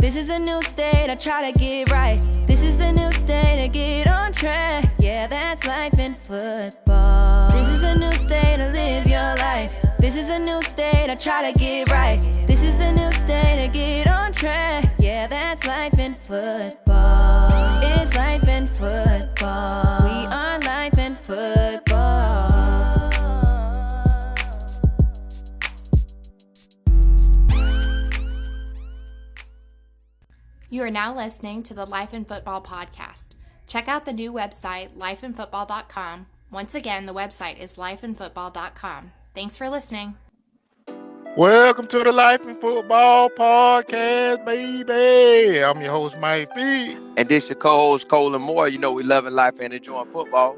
This is a new day to try to get right. This is a new day to get on track. Yeah, that's life in football. This is a new day to live your life. This is a new day to try to get right. This is a new day to get on track. Yeah, that's life in football. It's life in football. We are life in football. You are now listening to the Life in Football podcast. Check out the new website, lifeinfootball.com. Once again, the website is lifeinfootball.com. Thanks for listening. Welcome to the Life in Football podcast, baby. I'm your host, Mike B. And this your co-host, Colin Moore. You know we loving life and enjoying football.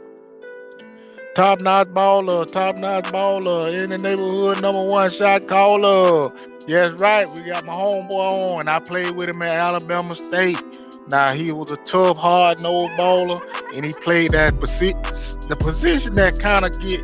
Top-notch baller in the neighborhood, number one shot caller. Yes, right. We got my homeboy on. I played with him at Alabama State. Now, he was a tough, hard-nosed baller, and he played the position that kind of get,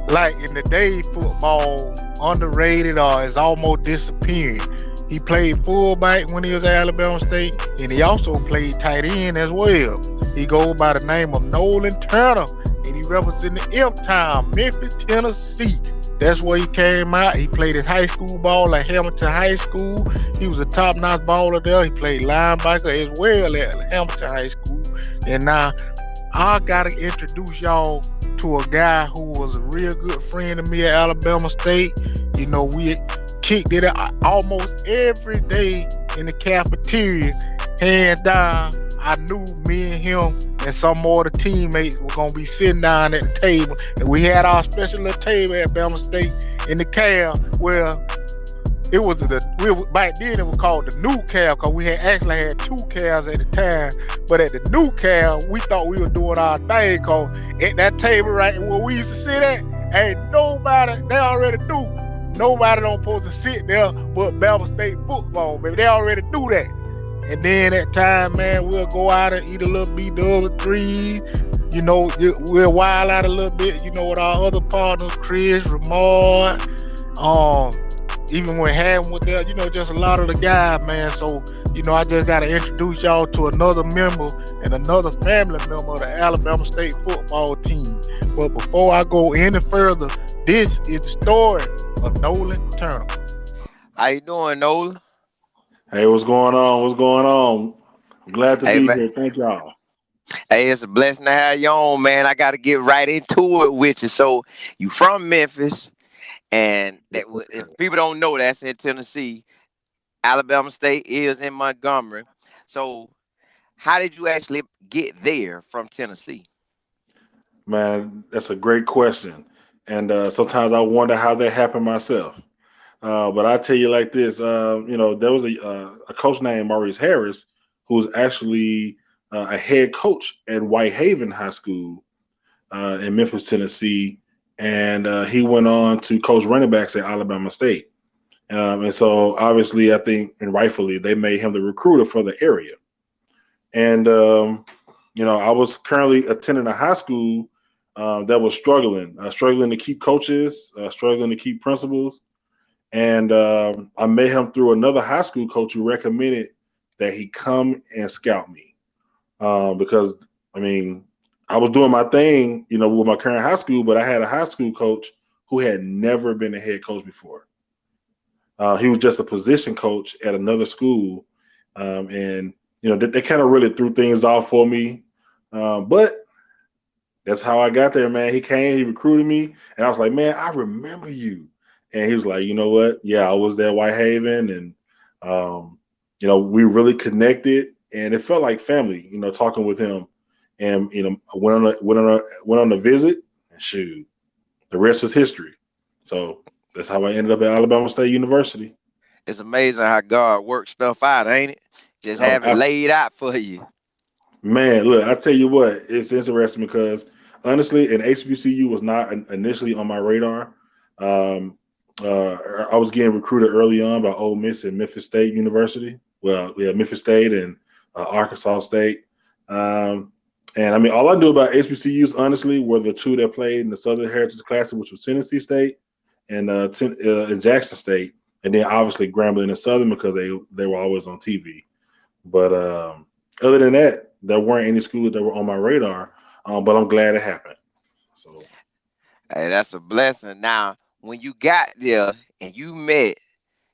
like in the day football, underrated or is almost disappearing. He played fullback when he was at Alabama State, and he also played tight end as well. He goes by the name of Nolan Turner, and he represents the M-Town, Memphis, Tennessee. That's where he came out. He played his high school ball at Hamilton High School. He was a top-notch baller there. He played linebacker as well at Hamilton High School. And now I got to introduce y'all to a guy who was a real good friend of me at Alabama State. You know, we kicked it almost every day in the cafeteria. Hands down, I knew me and him and some more of the teammates were going to be sitting down at the table. And we had our special little table at Alabama State in the cab where it was back then it was called the new cab because we actually had two cabs at the time. But at the new cab, we thought we were doing our thing because at that table right where we used to sit at, ain't nobody, they already knew. Nobody don't supposed to sit there but Alabama State football, baby. They already knew that. And then at time, man, we'll go out and eat a little BW3. You know, we'll wild out a little bit, you know, with our other partners, Chris, Ramon, even when Ham was there, you know, just a lot of the guys, man. So, you know, I just got to introduce y'all to another member and another family member of the Alabama State football team. But before I go any further, this is the story of Nolan Turner. How you doing, Nolan? Hey, what's going on? I'm glad to be man. here. Thank y'all. Hey, it's a blessing to have you on, man. I got to get right into it with you. So, you from Memphis, and that, if people don't know, that's in Tennessee. Alabama State is in Montgomery. So, how did you actually get there from Tennessee? Man, that's a great question. And sometimes I wonder how that happened myself. But I tell you like this, you know, there was a coach named Maurice Harris who was actually a head coach at Whitehaven High School in Memphis, Tennessee. And he went on to coach running backs at Alabama State. And so obviously I think, and rightfully, they made him the recruiter for the area. And, you know, I was currently attending a high school that was struggling to keep coaches, struggling to keep principals. And I met him through another high school coach who recommended that he come and scout me because, I mean, I was doing my thing, you know, with my current high school, but I had a high school coach who had never been a head coach before. He was just a position coach at another school. And, you know, they kind of really threw things off for me. But that's how I got there, man. He came, he recruited me, and I was like, man, I remember you. And he was like, you know what? Yeah, I was there at Whitehaven, and you know, we really connected, and it felt like family. You know, talking with him, and you know, I went on a visit, and shoot, the rest is history. So that's how I ended up at Alabama State University. It's amazing how God works stuff out, ain't it? Just have it laid out for you. Man, look, I tell you what, it's interesting because honestly, an HBCU was not initially on my radar. I was getting recruited early on by Ole Miss and Memphis State University. Well, we had Memphis State and Arkansas State. And I mean, all I knew about HBCUs, honestly, were the two that played in the Southern Heritage Classic, which was Tennessee State and Jackson State. and then obviously Grambling and Southern because they were always on TV. But other than that, there weren't any schools that were on my radar. But I'm glad it happened. So Hey, that's a blessing. Now, when you got there and you met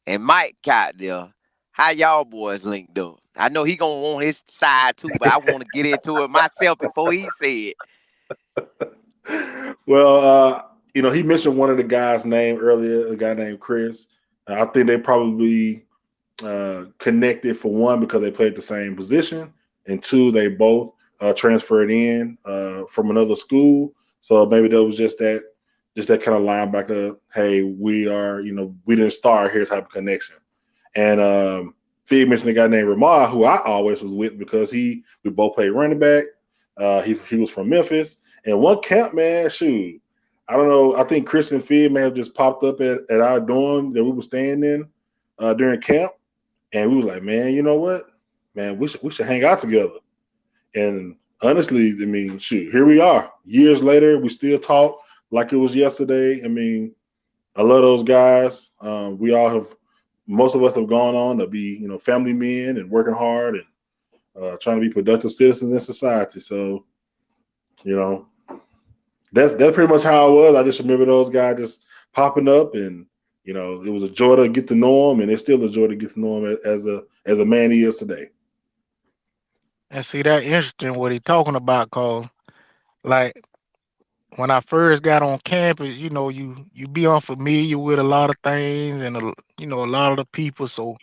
and Mike got there, how y'all boys linked up? I know he gonna want his side too, but I want to get into it myself before he say well, he mentioned one of the guys' name earlier, a guy named Chris. I think they probably connected for one because they played the same position, and two, they both transferred in from another school. So maybe there was just that kind of linebacker. Hey, we didn't start here type of connection. And Fig mentioned a guy named Ramar, who I always was with because we both played running back. He was from Memphis. And one camp, man, shoot, I don't know. I think Chris and Fig may have just popped up at our dorm that we were staying in during camp. And we was like, man, you know what? Man, we should hang out together. And honestly, I mean, shoot, here we are. Years later, we still talk like it was yesterday. I mean, I love those guys. Most of us have gone on to be, family men and working hard and trying to be productive citizens in society. So, that's pretty much how it was. I just remember those guys just popping up, and it was a joy to get to know him, and it's still a joy to get to know him as a man he is today. And see, that interesting what he talking about, cause like when I first got on campus, you be unfamiliar with a lot of things and a lot of the people. So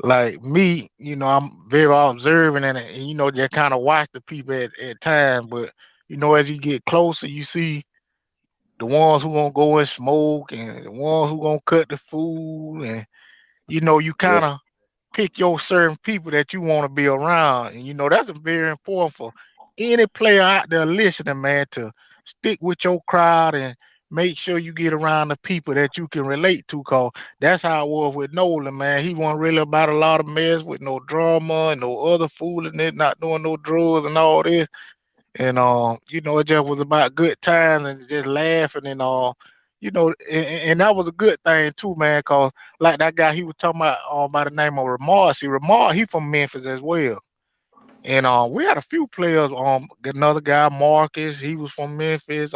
like me, I'm very observant and just kind of watch the people at times. But as you get closer, you see the ones who gonna go and smoke and the ones who gonna cut the food, and you Yeah. kind of pick your certain people that you want to be around. And that's very important for any player out there listening, man, to stick with your crowd and make sure you get around the people that you can relate to. Cause that's how it was with Nolan, man. He wasn't really about a lot of mess with no drama and no other foolishness, not doing no drugs and all this. And it just was about good times and just laughing and and that was a good thing too, man. Cause like that guy he was talking about by the name of Ramar. See, Ramar, he from Memphis as well. And we had a few players. Another guy, Marcus, he was from Memphis.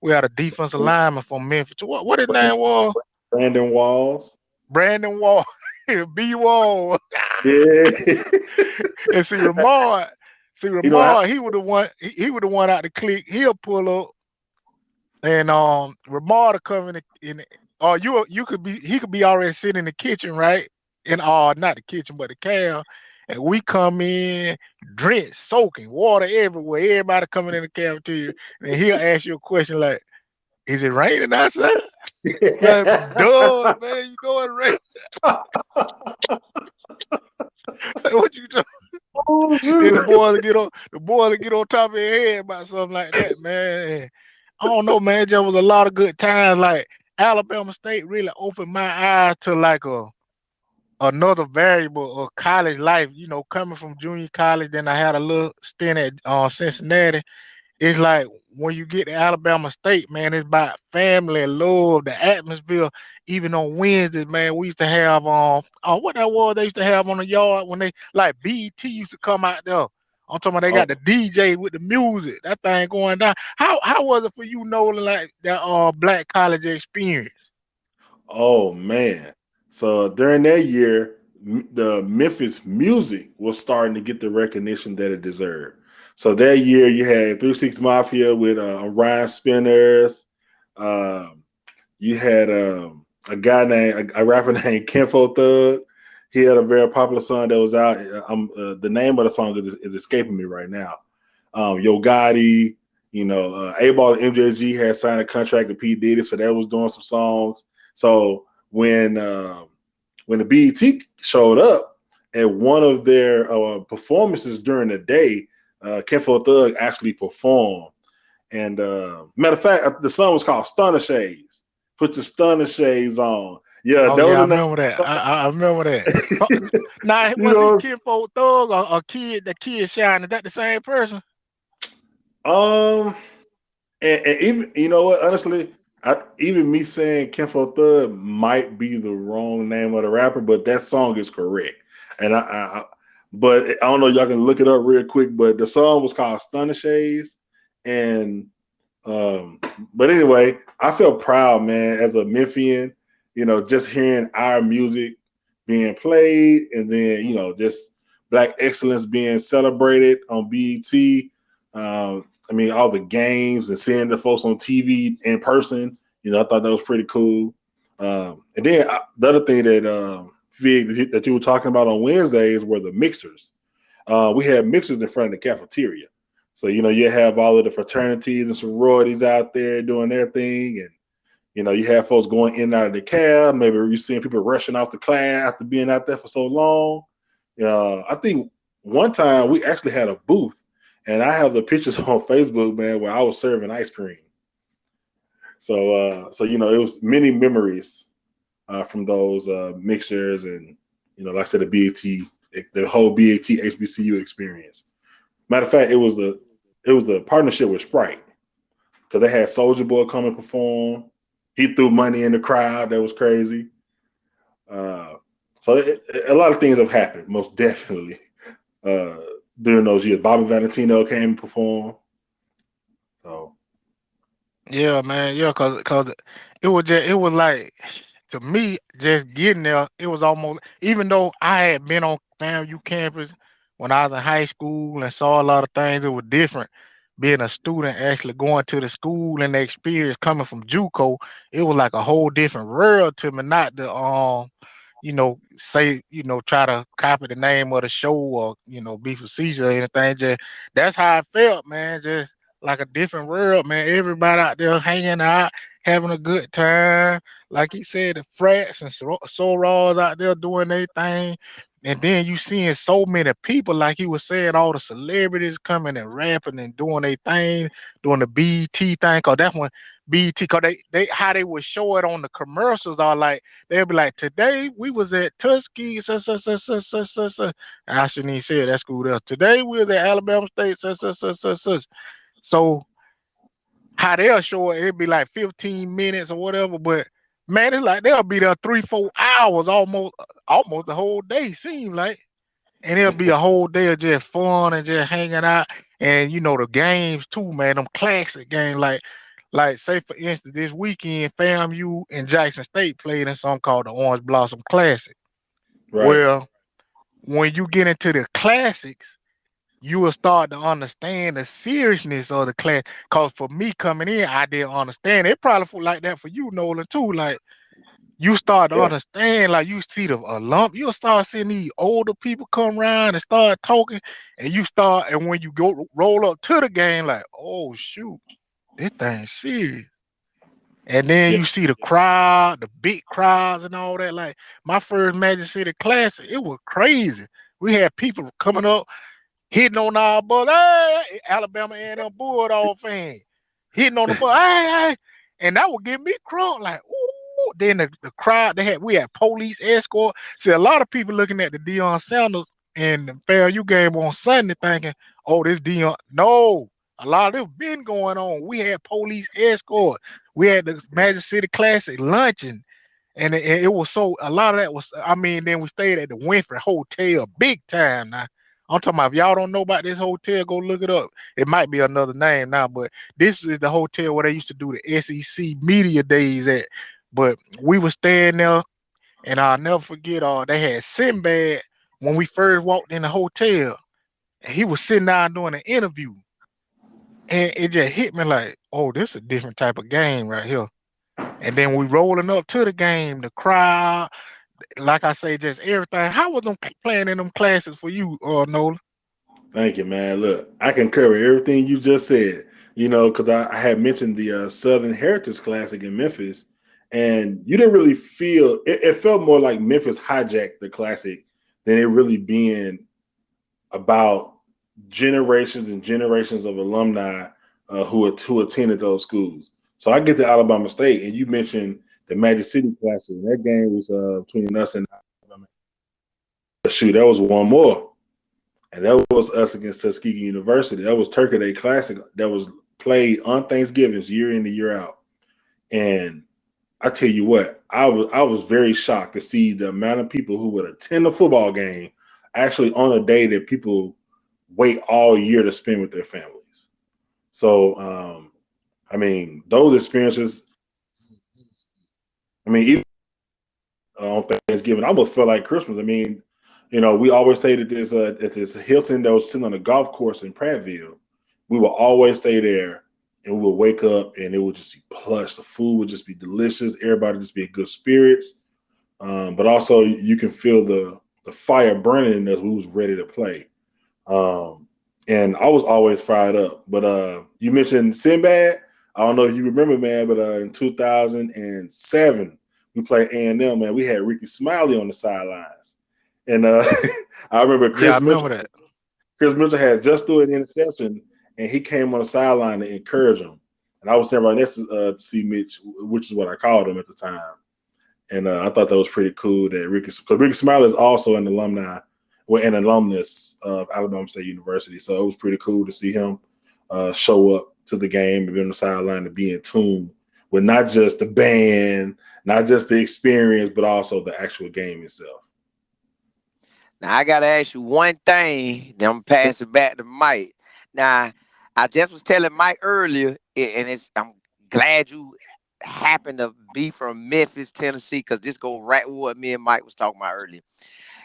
We had a defensive lineman from Memphis. What his name was? Brandon Walls. Brandon Wall, B Wall. Yeah. And see, Ramar, he was the one. He was the one out the clique. He'll pull up, and Ramar to come in. Or you could be. He could be already sitting in the kitchen, right? And not the kitchen, but the cab. And we come in, drenched, soaking, water everywhere. Everybody coming in the cafeteria, and he'll ask you a question like, "Is it raining outside?" Like, duh, man, you know it rains. Like, what you doing? Oh, Then the boys will get on top of their head about something like that, man. I don't know, man. There was a lot of good times. Like Alabama State really opened my eyes to like another variable of college life. Coming from junior college, then I had a little stint at Cincinnati. It's like when you get to Alabama State, man, it's about family and love, the atmosphere. Even on Wednesdays, man, we used to have what that was they used to have on the yard when they like BET used to come out there. I'm talking about they got the DJ with the music, that thing going down. How was it for you, Nolan, like that black college experience? Oh man. So during that year, the Memphis music was starting to get the recognition that it deserved. So that year you had 3 6 Mafia with Ryan Spinners. You had a rapper named Kenfo Thug. He had a very popular song that was out. The name of the song is escaping me right now. Yo Gotti, A-Ball and MJG had signed a contract with P. Diddy, so that was doing some songs. So when the BET showed up at one of their performances during the day, Kenfo Thug actually performed. And matter of fact, the song was called Stunner Shades. Put your Stunner Shades on. Yeah, I remember that. I remember that. Now, was he Kenfo Thug or the kid Shine? Is that the same person? And even, you know what, honestly, Even me saying Kenfo Thug might be the wrong name of the rapper, but that song is correct. And but I don't know, y'all can look it up real quick, but the song was called Stunner Shades. And but anyway, I felt proud, man, as a Memphian, just hearing our music being played, and then, just Black excellence being celebrated on BET. I mean, all the games and seeing the folks on TV in person, I thought that was pretty cool. And then the other thing that Fig, that you were talking about on Wednesdays were the mixers. We had mixers in front of the cafeteria. So, you have all of the fraternities and sororities out there doing their thing. And, you have folks going in and out of the cab. Maybe you're seeing people rushing off the class after being out there for so long. I think one time we actually had a booth. And I have the pictures on Facebook, man, where I was serving ice cream. So it was many memories from those mixers, and like I said, the whole BAT HBCU experience. Matter of fact, it was a partnership with Sprite, because they had Soulja Boy come and perform. He threw money in the crowd. That was crazy. So a lot of things have happened, most definitely. During those years, Bobby Valentino came and performed. So Yeah, man. Yeah, cause it was like, to me, just getting there, it was almost, even though I had been on FAMU campus when I was in high school and saw a lot of things, it was different being a student actually going to the school, and the experience coming from JUCO. It was like a whole different world to me, not the say, try to copy the name of the show, or, be facetious or anything. Just that's how I felt, man. Just like a different world, man. Everybody out there hanging out, having a good time. Like he said, the frats and sorors out there doing their thing. And then you seeing so many people, like he was saying, all the celebrities coming and rapping and doing their thing, doing the BT thing. Cause that's when BT, cause they how they would show it on the commercials are like, they'll be like, today we was at Tuskegee, and I shouldn't even say it, that school there. Today we was at Alabama State, So how they'll show it, it'd be like 15 minutes or whatever, but man, it's like they'll be there 3-4 hours, almost the whole day, seem like. And it'll be a whole day of just fun and just hanging out. And the games too, man, them classic games, like say for instance, this weekend, FAMU and Jackson State played in something called the Orange Blossom Classic. right. Well, when you get into the classics, you will start to understand the seriousness of the class. Cause for me coming in, I didn't understand. It probably felt like that for you, Nolan, too. Like, you start to Yeah. understand, like you see you'll start seeing these older people come around and start talking, and when you go roll up to the game, like, oh shoot, this thing's serious. And then Yeah. you see the crowd, the big crowds and all that. Like my first Magic City Classic, it was crazy. We had people coming up, hitting on our bus, hey, Alabama A&M Bulldog fan, hitting on the bus, hey, and that would give me crunk, like, ooh. Then the crowd, we had police escort. See, a lot of people looking at the Deion Sanders and the FAMU game on Sunday thinking, oh, this Deion. No, a lot of this been going on. We had police escort. We had the Magic City Classic luncheon. And it was a lot of that was, then we stayed at the Winfrey Hotel, big time now. I'm talking about, if y'all don't know about this hotel, go look it up. It might be another name now, but this is the hotel where they used to do the SEC media days at. But we were staying there, and I'll never forget, they had Sinbad when we first walked in the hotel, and he was sitting down doing an interview. And it just hit me like, oh, this is a different type of game right here. And then we rolling up to the game, the crowd, like I say, just everything. How was them playing in them classes for you, Nolan? Thank you, man. Look, I concur with everything you just said, because I had mentioned the Southern Heritage Classic in Memphis, and you didn't really feel it felt more like Memphis hijacked the Classic than it really being about generations and generations of alumni who attended those schools. So I get to Alabama State, and you mentioned the Magic City Classic. And that game was between us and Alabama. Shoot, that was one more. And that was us against Tuskegee University. That was Turkey Day Classic that was played on Thanksgiving, year in and year out. And I tell you what, I was very shocked to see the amount of people who would attend a football game actually on a day that people wait all year to spend with their families. So, I mean, those experiences. I mean, even on Thanksgiving, I almost felt like Christmas. I mean, we always say that at this Hilton that was sitting on a golf course in Prattville, we will always stay there, and we would wake up and it would just be plush. The food would just be delicious. Everybody just be in good spirits. But also you can feel the fire burning in us. We was ready to play. And I was always fired up. But you mentioned Sinbad. I don't know if you remember, man, but in 2007, we played A&M, man. We had Ricky Smiley on the sidelines. And I remember Chris Mitchell had just threw an interception, and he came on the sideline to encourage him. And I was saying right next to see Mitch, which is what I called him at the time. And I thought that was pretty cool that Ricky Smiley is also an alumnus of Alabama State University. So it was pretty cool to see him show up to the game and be on the sideline and be in tune with not just the band, not just the experience, but also the actual game itself. Now, I got to ask you one thing, then I'm going to pass it back to Mike. Now, I just was telling Mike earlier, and I'm glad you happened to be from Memphis, Tennessee, because this goes right with what me and Mike was talking about earlier.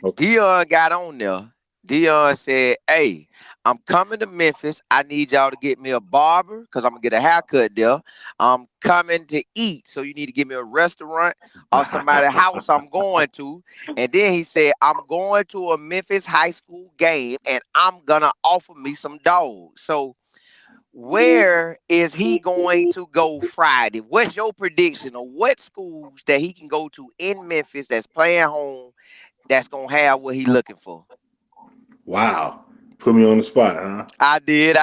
Okay. Dion got on there. Dion said, hey, I'm coming to Memphis. I need y'all to get me a barber because I'm going to get a haircut there. I'm coming to eat. So you need to give me a restaurant or somebody's house I'm going to. And then he said, I'm going to a Memphis high school game and I'm going to offer me some dogs. So where is he going to go Friday? What's your prediction of what schools that he can go to in Memphis that's playing home that's going to have what he's looking for? Wow. Put me on the spot, huh? I did.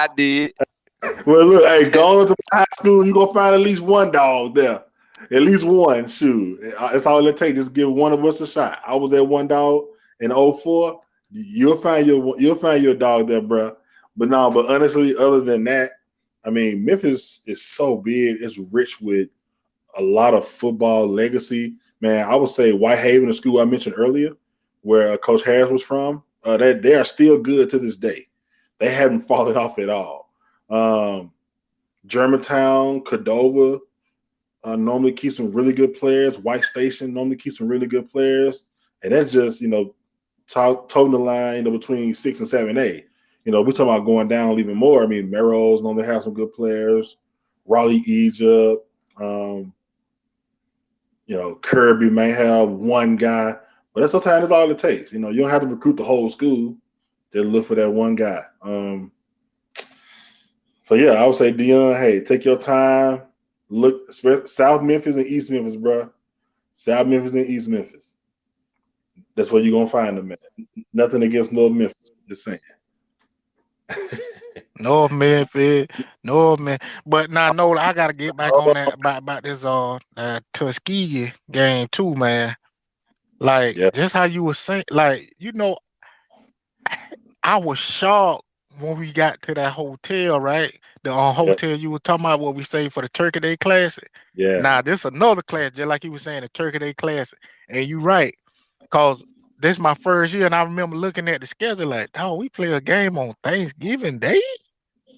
Well, look, hey, going to high school, you're going to find at least one dog there. At least one, shoot. It's all it takes. Just give one of us a shot. I was at one dog in 04. You'll find your dog there, bro. But honestly, other than that, I mean, Memphis is so big. It's rich with a lot of football legacy. Man, I would say Whitehaven, the school I mentioned earlier, where Coach Harris was from, they are still good to this day. They haven't fallen off at all. Germantown, Cordova normally keeps some really good players. White Station normally keeps some really good players. And that's just, toting the line between 6 and 7A. We're talking about going down even more. I mean, Merrill's normally have some good players. Raleigh, Egypt. Kirby may have one guy. But that's sometimes that's all it takes. You don't have to recruit the whole school. Just look for that one guy. So, yeah, I would say, Dion, hey, take your time. Look, South Memphis and East Memphis, bro. South Memphis and East Memphis. That's where you're going to find them at. Nothing against North Memphis. Just saying. North Memphis. But now, Nolan, I got to get back on that about this Tuskegee game, too, man. Like, just how you were saying, like, I was shocked when we got to that hotel, right? The hotel you were talking about, what we say for the Turkey Day Classic. Yeah. Now, this another class, just like you were saying, the Turkey Day Classic. And you right, because this is my first year, and I remember looking at the schedule like, oh, we play a game on Thanksgiving Day?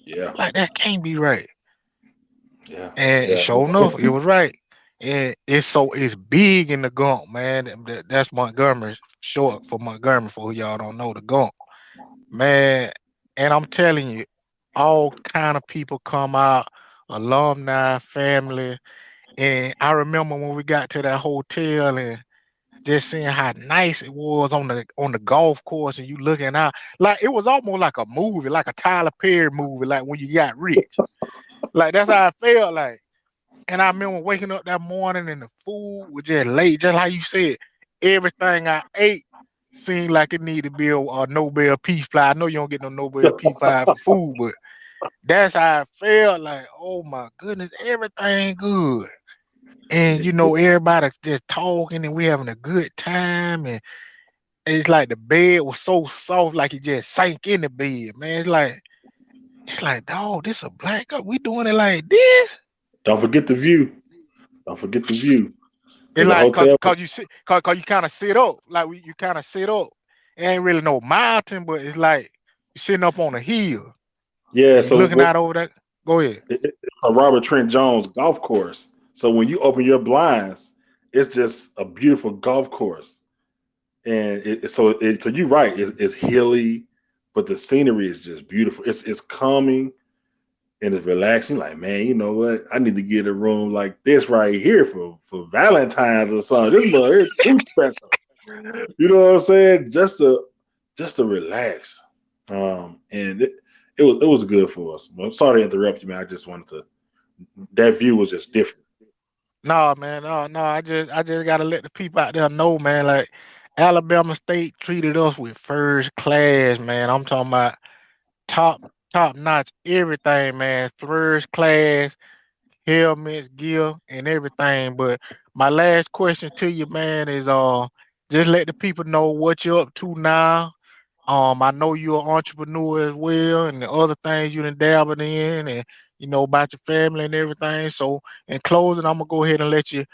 Yeah. Like, that can't be right. Yeah. And sure enough, it was right. And it's big in the Gump, man. That's Montgomery, short for Montgomery, for who y'all don't know, the Gump. Man, and I'm telling you, all kind of people come out, alumni, family. And I remember when we got to that hotel and just seeing how nice it was on the golf course, and you looking out, like it was almost like a movie, like a Tyler Perry movie, like when you got rich. Like that's how I felt like. And I remember waking up that morning and the food was just late, just like you said. Everything I ate seemed like it needed to be a Nobel Peace Prize. I know you don't get no Nobel Peace Prize for food, but that's how I felt like, oh my goodness, everything good. And everybody's just talking and we having a good time. And it's like the bed was so soft, like it just sank in the bed, man. It's like, dog, this a black up. We doing it like this. Don't forget the view. Don't forget the view. It's The like hotel. cause you kind of sit up, like you kind of sit up. It ain't really no mountain, but it's like you're sitting up on a hill. Yeah, And so you're looking out over that. Go ahead. it's a Robert Trent Jones golf course. So when you open your blinds, it's just a beautiful golf course. And so you're right. It's hilly, but the scenery is just beautiful. It's calming and it's relaxing. Like, man, you know what? I need to get a room like this right here for Valentine's or something. This boy is too special. You know what I'm saying? Just to relax. And it was good for us. I'm sorry to interrupt you, man. I just wanted to. That view was just different. No, man, no. I just gotta let the people out there know, man. Like Alabama State treated us with first class, man. I'm talking about top notch everything, man. First class helmets, gear, and everything. But my last question to you, man, is just let the people know what you're up to now. I know you're an entrepreneur as well, and the other things you done dabbled in, and about your family and everything. So, in closing, I'm gonna go ahead and let you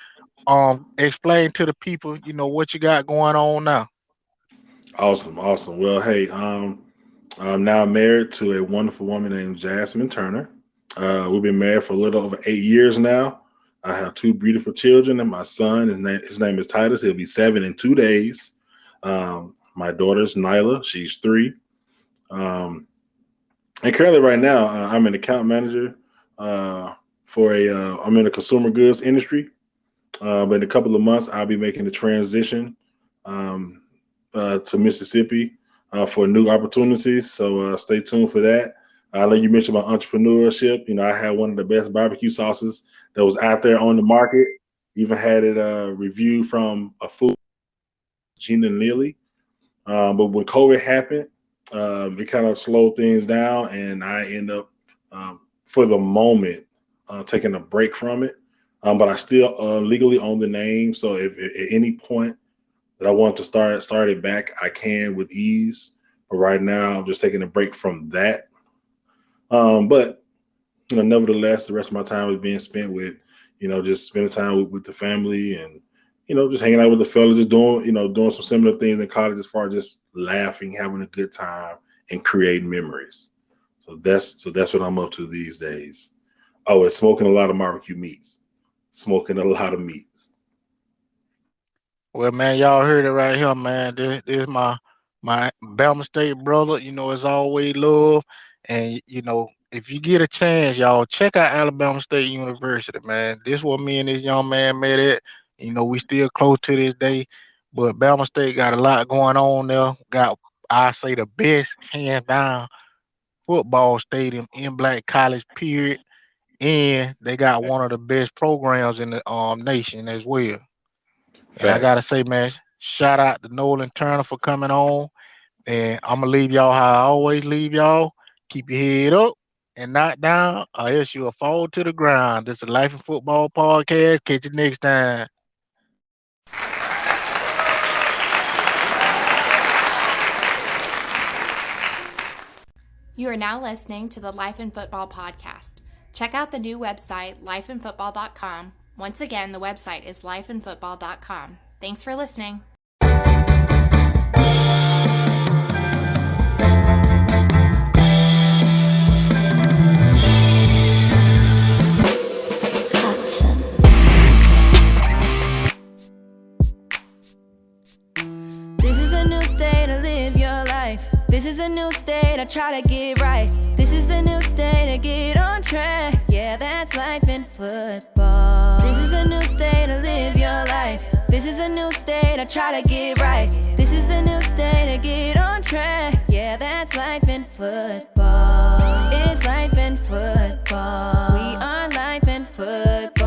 explain to the people, what you got going on now. Awesome. Well, hey, I'm now married to a wonderful woman named Jasmine Turner. We've been married for a little over 8 years now. I have 2 beautiful children, and my son, his name is Titus. He'll be 7 in 2 days. My daughter's Nyla. She's 3. And currently right now, I'm an account manager I'm in the consumer goods industry. But in a couple of months, I'll be making the transition to Mississippi for new opportunities. So stay tuned for that. I know you mentioned my entrepreneurship. I had one of the best barbecue sauces that was out there on the market. Even had it reviewed from a food, Gina Neely. But when COVID happened, it kind of slowed things down, and I end up, for the moment, taking a break from it. But I still legally own the name. So if at any point that I want to start it back, I can with ease. But right now, I'm just taking a break from that. But nevertheless, the rest of my time is being spent with, just spending time with the family and, just hanging out with the fellas, just doing some similar things in college as far as just laughing, having a good time, and creating memories. So that's what I'm up to these days. Oh, and smoking a lot of barbecue meats. Smoking a lot of meats. Well, man, y'all heard it right here, man. This is my Bama State brother. It's always love. And, if you get a chance, y'all, check out Alabama State University, man. This is what me and this young man met at. We still close to this day. But Bama State got a lot going on there. Got, I say, the best hands down football stadium in Black College, period. And they got one of the best programs in the nation as well. And I gotta say, man, shout out to Nolan Turner for coming on. And I'm gonna leave y'all how I always leave y'all. Keep your head up and not down, or else you'll fall to the ground. This is the Life in Football podcast. Catch you next time. You are now listening to the Life in Football podcast. Check out the new website, lifeinfootball.com. Once again, the website is lifeinfootball.com. Thanks for listening. This is a new day to live your life. This is a new day to try to get right. This is a new day to get on track. Yeah, that's life in football. This is a new day to live your life. This is a new day to try to get right. This is a new day to get on track. Yeah, that's life in football. It's life in football. We are life in football.